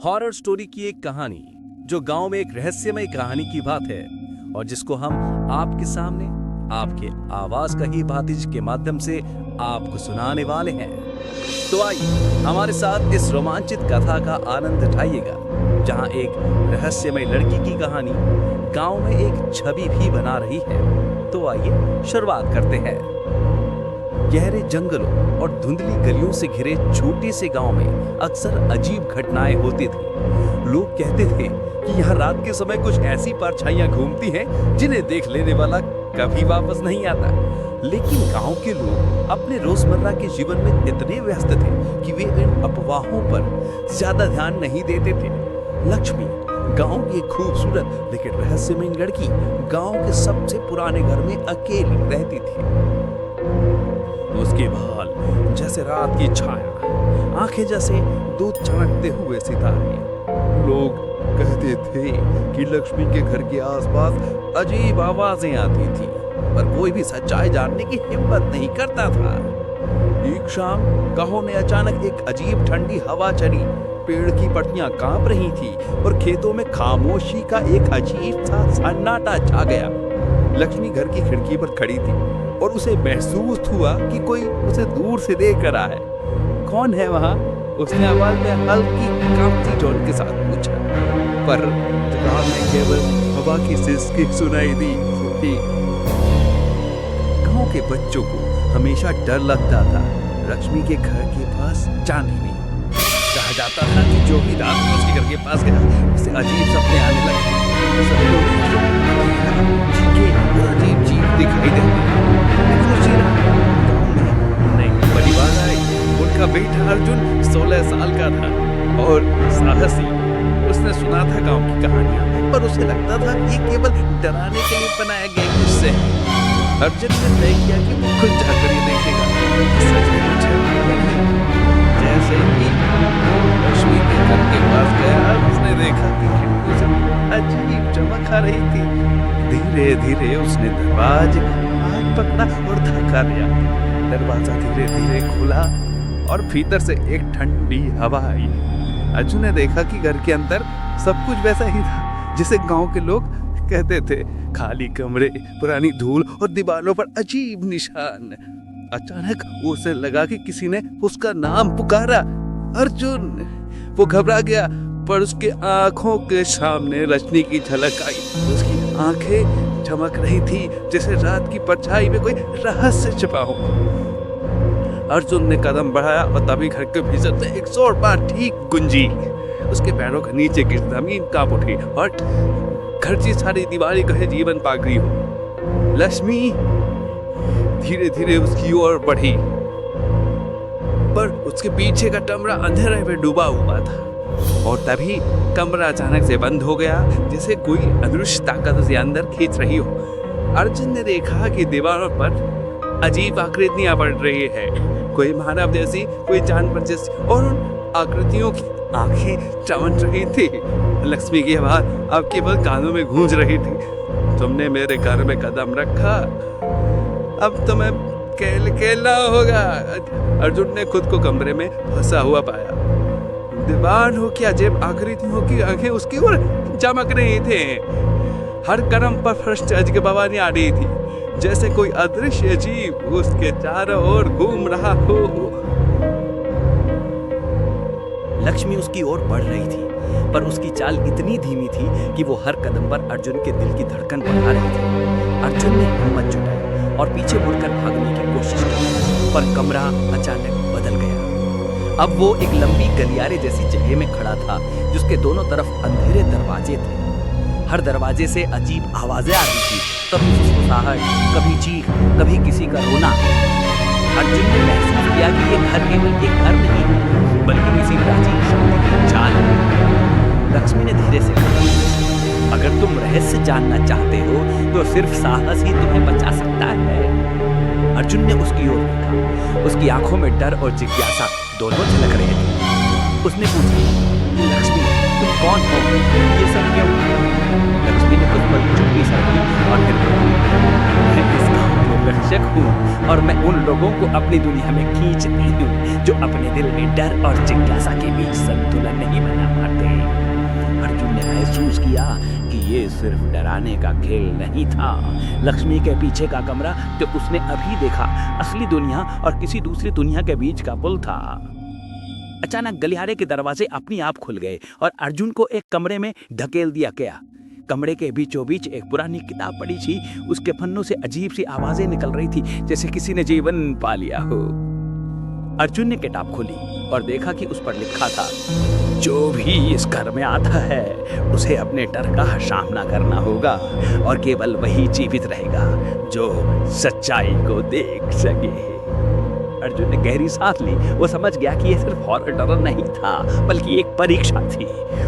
Horror story की एक कहानी जो गांव में एक रहस्यमय कहानी की बात है और जिसको हम आपके सामने आपके आवाज का ही भातिज के माध्यम से आपको सुनाने वाले हैं। तो आइए हमारे साथ इस रोमांचित कथा का आनंद उठाइएगा जहां एक रहस्यमय लड़की की कहानी गांव में एक छवि भी बना रही है। तो आइए शुरुआत करते हैं। गहरे जंगलों और धुंधली गलियों से घिरे छोटे से गांव में अक्सर अजीब घटनाएं होती थी। लोग कहते थे कि यहाँ रात के समय कुछ ऐसी परछाइयां घूमती हैं जिन्हें देख लेने वाला कभी वापस नहीं आता। लेकिन गांव के लोग अपने रोजमर्रा के जीवन में इतने व्यस्त थे कि वे इन अफवाहों पर ज्यादा ध्यान नहीं देते थे। लक्ष्मी गांव की एक खूबसूरत लेकिन रहस्यमय लड़की गांव के सबसे पुराने घर में अकेली रहती थी। उसके बाल जैसे रात की छाया, आंखें जैसे दो चमकते हुए सितारे। लोग कहते थे कि लक्ष्मी के घर के आसपास अजीब आवाजें आती थी, पर कोई भी सच्चाई जानने की हिम्मत नहीं करता था। एक शाम गांव में अचानक एक अजीब ठंडी हवा चली, पेड़ की पत्तियां कांप रही थी और खेतों में खामोशी का एक अजीब सा सन्नाटा छा गया। लक्ष्मी घर की खिड़की पर खड़ी थी और उसे महसूस हुआ कि कोई उसे दूर से देख कर रहा है। कौन है वहां? उसने आवाज में हल्की कांपती टोन के साथ पूछा, पर जवाब में केवल हवा की सिसकी सुनाई दी। गांव के बच्चों को हमेशा डर लगता था लक्ष्मी के घर के पास जाने में। कहा जाता था कि जो भी रात में उसके घर के पास गया उसे अजीब सपने आने लगे। सभी लोग अजीब चीज दिखाई देती, लेकिन उसी रात गांव में नई परिवार आई। उनका बेटा अर्जुन 16 साल का था और साहसी। उसने सुना था गांव की कहानियां, पर उसे लगता था ये केवल डराने के लिए बनाया गया किस्से हैं। अर्जुन ने तय किया कि वो खुद जाकर ये देखेगा। सच में कुछ है। जैसे ही लक्ष्मी के घर के पास गया, उसने देखा कि खिड़की से अजीब चमक आ रही थी। धीरे धीरे उसने दरवाजे का हाथ पकड़ा और धक्का दिया। दरवाजा धीरे धीरे खुला और भीतर से एक ठंडी हवा आई। अर्जुन ने देखा कि घर के अंदर सब कुछ वैसा ही था जिसे गांव के लोग कहते थे। खाली कमरे, पुरानी धूल और दीवारों पर अजीब निशान। अचानक उसे लगा कि किसी ने उसका नाम पुकारा, अर्जुन। वो घबरा गया, पर उसके आंखों के सामने रजनी की झलक आई। उसकी आंखें चमक रही थी जैसे रात की परछाई में कोई रहस्य छिपा हो। अर्जुन ने कदम बढ़ाया और तभी घर के भीतर से एक जोरदार ठीक गूंजी। उसके पैरों के नीचे की जमीन कांप उठी और घर की सारी दीवारें कहे जीवन पा गई हो। लक्ष्मी धीरे धीरे उसकी ओर बढ़ी, पर उसके पीछे का कमरा अंधेरे में डूबा हुआ था। और तभी कमरा अचानक से बंद हो गया, जैसे कोई अदृश्य ताकत उसे अंदर खींच रही हो। अर्जुन ने देखा कि दीवारों पर अजीब आकृतियां बढ़ रही है, कोई मानव जैसी, कोई जानवर जैसी, और उन आकृतियों की आंखें चमक रही थी। लक्ष्मी की आवाज अब केवल कानों में गूंज रही थी, तुमने मेरे घर में कदम रखा, अब तुम्हें खेलना होगा। अर्जुन ने खुद को कमरे में फंसा हुआ पाया। दीवारों की अजीब आकृतियों की आंखें उसकी ओर चमक रही थे। हर कदम पर फर्स्ट अजब आवाज़ें आ रही थी, जैसे कोई अदृश्य जीव उसके चारों ओर घूम रहा हो। लक्ष्मी उसकी ओर बढ़ रही थी, पर उसकी चाल इतनी धीमी थी कि वो हर कदम पर अर्जुन के दिल की धड़कन बढ़ा रही थी। अर्जुन ने हिम्मत जुटाई और पीछे मुड़कर भागने की कोशिश की, पर कमरा अचानक बदल गया। अब वो एक लंबी गलियारे जैसी जगह में खड़ा था, जिसके दोनों तरफ अंधेरे दरवाजे थे। हर दरवाजे से अजीब आवाजें आ रही थी, कभी फुसफुसाहट, कभी चीख, कभी किसी का रोना। अर्जुन ने महसूस किया कि ये घर केवल एक घर नहीं, बल्कि किसी प्राचीन शक्ति की चाल है। लक्ष्मी ने धीरे से कहा, अगर तुम रहस्य जानना चाहते हो तो सिर्फ साहस ही तुम्हें बचा सकता है। अर्जुन ने उसकी ओर देखा। उसकी आंखों में डर और जिज्ञासा दोनों झलक रहे थे। उसने पूछा, लक्ष्मी तुम कौन हो? ये सब क्यों? लक्ष्मी ने कुछ पल चुप्पी साधी और फिर मैं इस गांव में रक्षक हूँ और मैं उन लोगों को अपनी दुनिया में खींचती हूँ जो अपने दिल में डर और जिज्ञासा के बीच संतुलन नहीं बना पाते। महसूस किया कि ये सिर्फ डराने का खेल नहीं था। लक्ष्मी के पीछे का कमरा जो उसने अभी देखा असली दुनिया और किसी दूसरी दुनिया के बीच का पुल था। अचानक गलियारे के दरवाजे अपने आप खुल गए और अर्जुन को एक कमरे में ढकेल दिया गया। कमरे के बीचों बीच एक पुरानी किताब पड़ी थी। उसके पन्नों से अजीब सी आवाजें निकल रही थी, जैसे किसी ने जीवन पा लिया हो। अर्जुन ने किताब खोली और देखा कि उस पर लिखा था, जो भी इस घर में आता है उसे अपने डर का सामना करना होगा और केवल वही जीवित रहेगा जो सच्चाई को देख सके। अर्जुन ने गहरी सांस ली। वो समझ गया कि यह सिर्फ हॉरर डर नहीं था, बल्कि एक परीक्षा थी।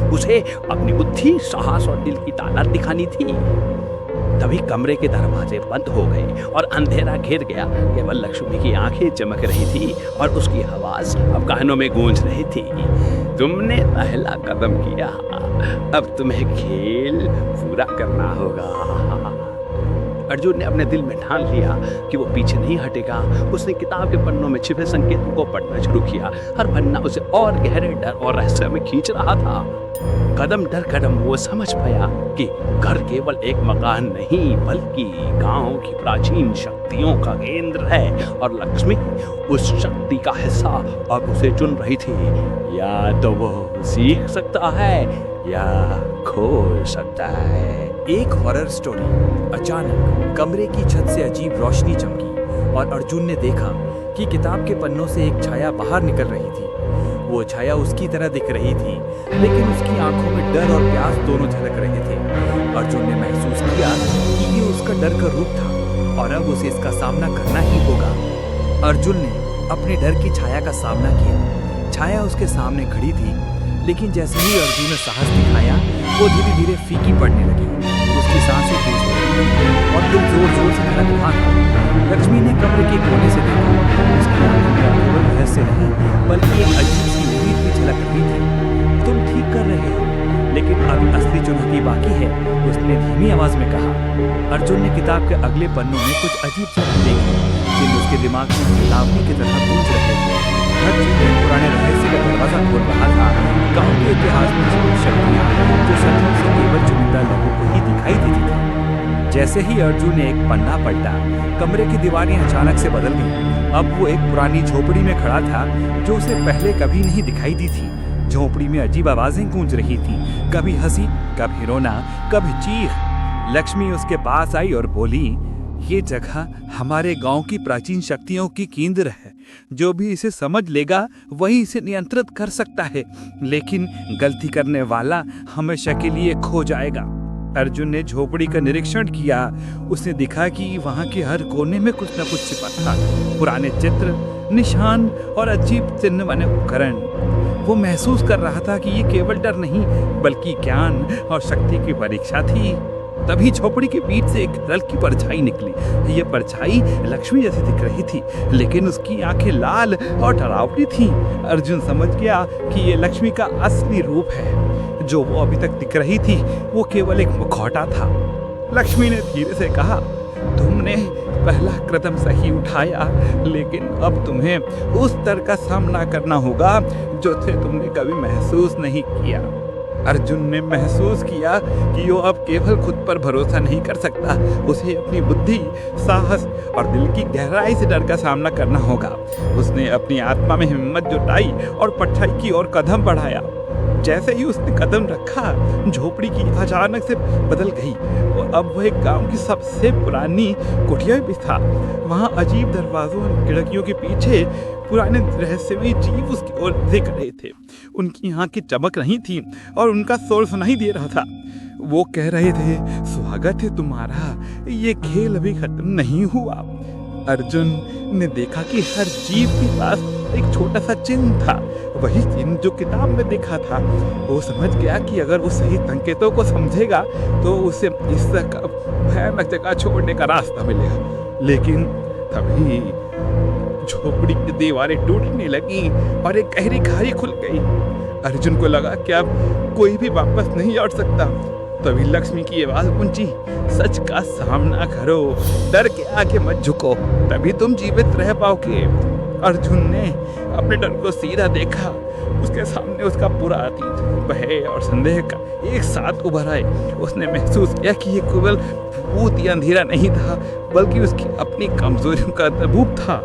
उसे अपनी बुद्धि, साहस और दिल की ताकत दिखानी थी। तभी कमरे के दरवाजे बंद हो गए और अंधेरा घिर गया। केवल लक्ष्मी की आंखें चमक रही थी और उसकी आवाज अब कानों में गूंज रही थी। तुमने पहला कदम किया, अब तुम्हें खेल पूरा करना होगा। अर्जुन ने अपने दिल में ठान लिया कि वो पीछे नहीं हटेगा। उसने किताब के पन्नों में छिपे संकेतों को पढ़ना शुरू किया। हर पन्ना उसे और गहरे डर और रहस्य में खींच रहा था। कदम दर कदम वो समझ पाया कि घर केवल एक मकान नहीं, बल्कि गांव की प्राचीन शक्तियों का केंद्र है और लक्ष्मी उस शक्ति का हिस्सा अब उसे चुन रही थी। या तो वो सीख सकता है या खो सकता है। एक हॉरर स्टोरी। अचानक कमरे की छत से अजीब रोशनी चमकी और अर्जुन ने देखा कि किताब के पन्नों से एक छाया बाहर निकल रही थी। वो छाया उसकी तरह दिख रही थी, लेकिन उसकी आंखों में डर और प्यास दोनों झलक रहे थे। अर्जुन ने महसूस किया कि ये उसका डर का रूप था और अब उसे इसका सामना करना ही होगा। अर्जुन ने अपने डर की छाया का सामना किया। छाया उसके सामने खड़ी थी, लेकिन जैसे ही अर्जुन ने साहस दिखाया, वो धीरे धीरे फीकी पड़ने लगी। उसकी सांसें तेज हो गई और दिल जोर जोर से धड़क रहा था। लक्ष्मी ने कमरे के कोने से देखा। उसकी आंखों में केवल रहस्य नहीं, बल्कि एक अजीब सी उम्मीद भी झलक रही थी। तुम ठीक कर रहे हो, लेकिन अभी असली चुनौती बाकी है, उसने धीमी आवाज में कहा। अर्जुन ने किताब के अगले पन्नों में कुछ अजीब शब्द देखे, जिन उसके दिमाग में चेतावनी की तरह गूंज रहे थे। हर चीज एक पुराने रहस्य का दरवाजा खोल रहा था। गांव के इतिहास में छिपी शक्तियां जो सदियों से केवल चुनिंदा लोगों को ही दिखाई देती थी। जैसे ही अर्जुन ने एक पन्ना पलटा, कमरे की दीवारें अचानक से बदल गईं। अब वो एक पुरानी झोपड़ी में खड़ा था, जो उसे पहले कभी नहीं दिखाई दी थी। झोपड़ी में अजीब आवाजें गूंज रही थी, कभी हंसी, कभी रोना, कभी चीख। लक्ष्मी उसके पास आई और बोली, ये जगह हमारे गांव की प्राचीन शक्तियों की केंद्र है। जो भी इसे समझ लेगा वही इसे नियंत्रित कर सकता है, लेकिन गलती करने वाला हमेशा के लिए खो जाएगा। अर्जुन ने झोपड़ी का निरीक्षण किया। उसने देखा कि वहां के हर कोने में कुछ न कुछ छिपा था। पुराने चित्र, निशान और अजीब चिन्ह बने उपकरण। वो महसूस कर रहा था कि ये केवल डर नहीं, बल्कि ज्ञान और शक्ति की परीक्षा थी। तभी झोपड़ी के बीच से एक हल्की परछाई निकली। ये परछाई लक्ष्मी जैसी दिख रही थी, लेकिन उसकी आंखें लाल और डरावनी थीं। अर्जुन समझ गया कि ये लक्ष्मी का असली रूप है। जो वो अभी तक दिख रही थी, वो केवल एक मुखौटा था। लक्ष्मी ने धीरे से कहा, तुमने पहला कदम सही उठाया, लेकिन अब तुम्हें उस डर का सामना करना होगा जो तुमने कभी महसूस नहीं किया। अर्जुन ने महसूस किया कि वो अब केवल खुद पर भरोसा नहीं कर सकता, उसे अपनी बुद्धि, साहस और दिल की गहराई से डर का सामना करना होगा। उसने अपनी आत्मा में हिम्मत जुटाई और परछाई की ओर कदम बढ़ाया। जैसे ही उसने कदम रखा, झोपड़ी की अचानक से बदल गई और अब वह एक गांव की सबसे पुरानी कुटिया भी था। वहां अजीब दरवाजों और खिड़कियों के पीछे पुराने रहस्यमयी जीव उसकी ओर देख रहे थे। उनकी आंखें चमक रही थी और उनका शोर सुनाई दे रहा था। वो कह रहे थे, स्वागत है तुम्हारा, ये खेल अभी खत्म नहीं हुआ। अर्जुन ने देखा कि हर जीव के पास एक छोटा सा चिन्ह था, वही चिन्ह जो किताब में देखा था। वो समझ गया कि अगर वो सही संकेतों को समझेगा तो उसे इस भयानक जगह छोड़ने का रास्ता मिलेगा। लेकिन तभी झोपड़ी की दीवारें टूटने लगी और एक गहरी खाई खुल गई। अर्जुन को लगा कि अब कोई भी वापस नहीं लौट सकता। तभी लक्ष्मी की आवाज गूंजी, सच का सामना करो, डर के आगे मत झुको, तभी तुम जीवित रह पाओगे। अर्जुन ने अपने डर को सीधा देखा। उसके सामने उसका पूरा अतीत, भय और संदेह का एक साथ उभर आए। उसने महसूस किया कि ये केवल भूत या अंधेरा नहीं था, बल्कि उसकी अपनी कमजोरियों का सबूत था।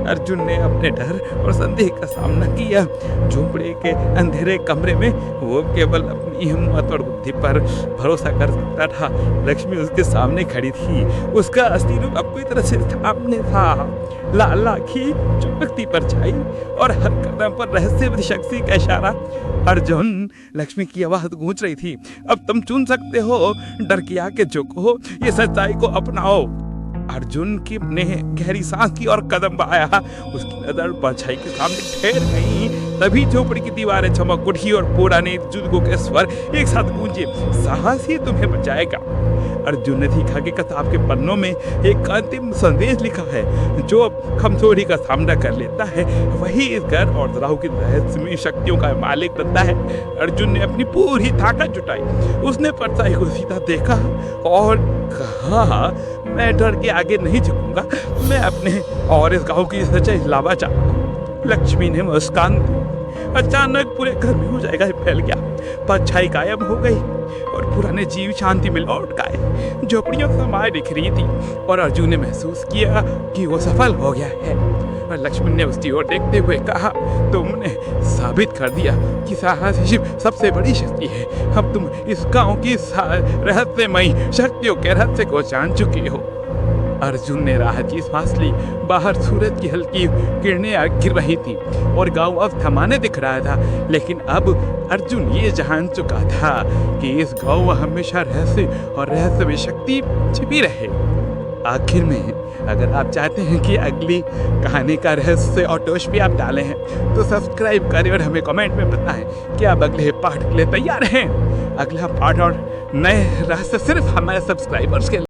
अर्जुन ने अपने डर और संदेह का सामना किया। झोंपड़े के अंधेरे कमरे में वो केवल अपनी हिम्मत और बुद्धि पर भरोसा कर सकता था। लक्ष्मी उसके सामने खड़ी थी, उसका असली रूप अब पूरी तरह से सामने था। लाल आँखें, चमकती परछाई और हर कदम पर रहस्यमय शक्ति का इशारा। अर्जुन, लक्ष्मी की आवाज गूंज रही थी, अब तुम चुन सकते हो, डर की आगे झुको, ये सच्चाई को अपनाओ। अर्जुन की ने गहरी सांस की और कदम बढ़ाया। उसकी नजर परछाई के सामने ठहर गई। तभी झोपड़ी की दीवारें चमक उठी और पुराने जुर्गों के स्वर एक साथ गूंजे, साहस ही तुम्हें बचाएगा। अर्जुन ने देखा कि किताब के पन्नों में एक अंतिम संदेश लिखा है, जो कमजोरी का सामना कर लेता है वही इस घर और दराव की रहस्यमय शक्तियों का मालिक बनता है। अर्जुन ने अपनी पूरी ताकत जुटाई। उसने परछाई को सीधा देखा और कहा, मैं डर के आगे नहीं झुकूंगा, मैं अपने और इस गांव की सच्चाई लावा चाहता हूं। लक्ष्मी ने मुस्कान दी। अचानक पूरे घर में हो जाएगा फैल गया। परछाई गायब हो गई और पुराने जीव शांति में लौट गए। झोपड़ियों समाये दिख रही थी और अर्जुन ने महसूस किया कि वो सफल हो गया है। और लक्ष्मण ने उसकी ओर देखते हुए कहा, तुमने साबित कर दिया कि साहस ही सबसे बड़ी शक्ति है। अब तुम इस गांव की रहस्यमयी शक्तियों के रहस्य को जान चुके हो। अर्जुन ने राहत की सांस ली। बाहर सूरज की हल्की किरणें गिर रही थी और गांव अब थमाने दिख रहा था। लेकिन अब अर्जुन ये जान चुका था कि इस गांव में हमेशा रहस्य और रहस्यमय शक्ति छिपी रहे। आखिर में, अगर आप चाहते हैं कि अगली कहानी का रहस्य और टोश भी आप डालें हैं, तो सब्सक्राइब करें और हमें कमेंट में बताएं कि आप अगले पार्ट के लिए तैयार हैं। अगला पार्ट और नए रहस्य सिर्फ हमारे सब्सक्राइबर्स के